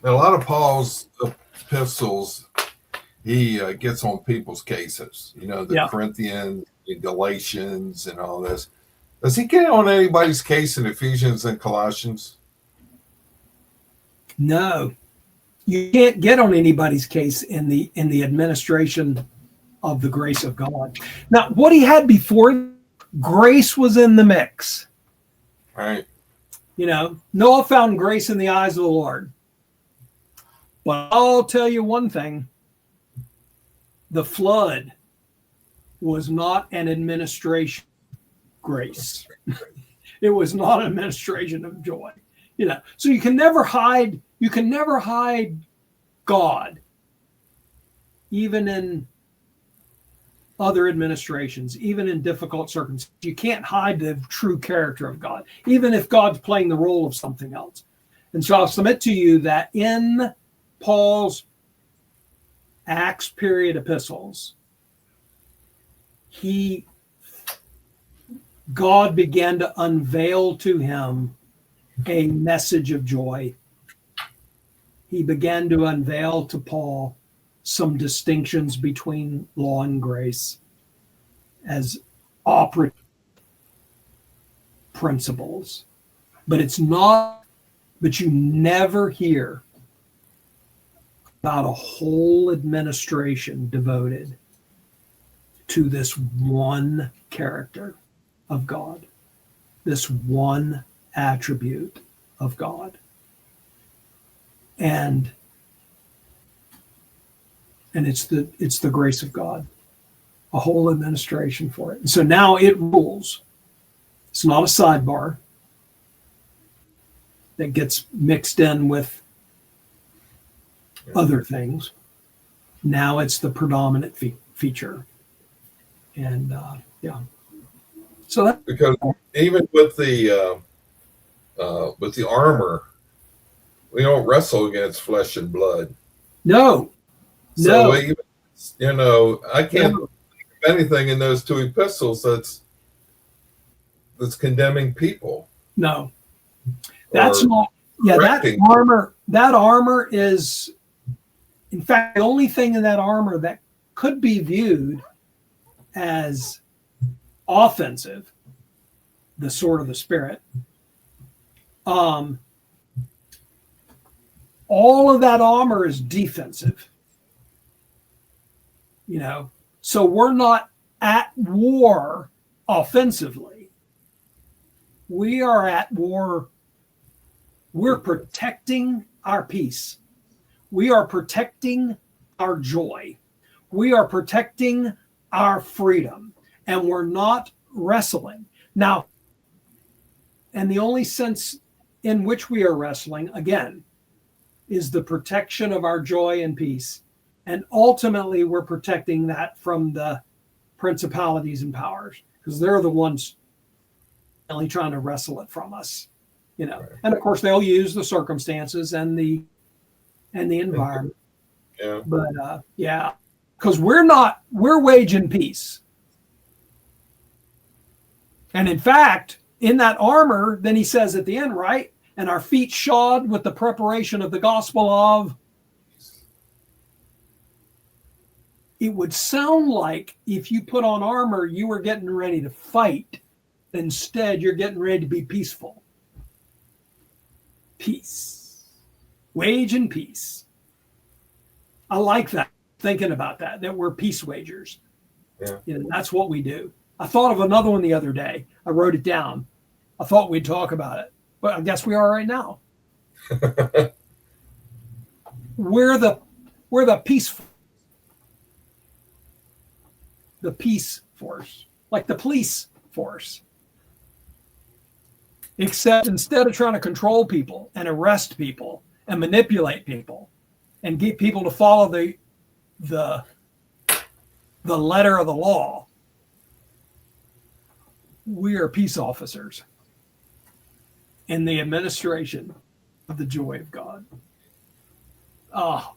And a lot of Paul's epistles, he gets on people's cases. You know, the Yeah. Corinthians, the Galatians, and all this. Does he get on anybody's case in Ephesians and Colossians? No, you can't get on anybody's case in the administration of the grace of God. Now, what he had before, grace was in the mix. Right. You know, Noah found grace in the eyes of the Lord. But I'll tell you one thing, the flood was not an administration of grace. It was not an administration of joy. You know, so you can never hide God, even in other administrations, even in difficult circumstances. You can't hide the true character of God, even if God's playing the role of something else. And so I'll submit to you that in Paul's Acts period epistles, God began to unveil to him a message of joy. He began to unveil to Paul some distinctions between law and grace as operative principles. But you never hear about a whole administration devoted to this one character of God, this one attribute of God. And it's the grace of God, a whole administration for it. And so now it rules. It's not a sidebar that gets mixed in with other things. Now it's the predominant feature. And so that, Because even with the armor, we don't wrestle against flesh and blood. no. So even, I can't think of anything in those two epistles that's condemning people. No, that's not. Yeah, that armor is, in fact, the only thing in that armor that could be viewed as offensive, the sword of the Spirit. All of that armor is defensive. You know, so we're not at war offensively. We are at war. We're protecting our peace. We are protecting our joy. We are protecting our freedom. And we're not wrestling. Now, and the only sense in which we are wrestling, again, is the protection of our joy and peace. And ultimately, we're protecting that from the principalities and powers, because they're the ones only trying to wrestle it from us, you know. Right. And of course, they'll use the circumstances and the environment. Yeah. But because we're waging peace. And in fact, in that armor, then he says at the end, right? And our feet shod with the preparation of the gospel of. It would sound like if you put on armor, you were getting ready to fight. Instead, you're getting ready to be peaceful. Peace. Wage and peace. I like that, thinking about that we're peace wagers. Yeah. You know, that's what we do. I thought of another one the other day. I wrote it down. I thought we'd talk about it, but I guess we are right now. We're the peace force, like the police force. Except instead of trying to control people and arrest people and manipulate people and get people to follow the letter of the law, we are peace officers in the administration of the joy of God. Oh,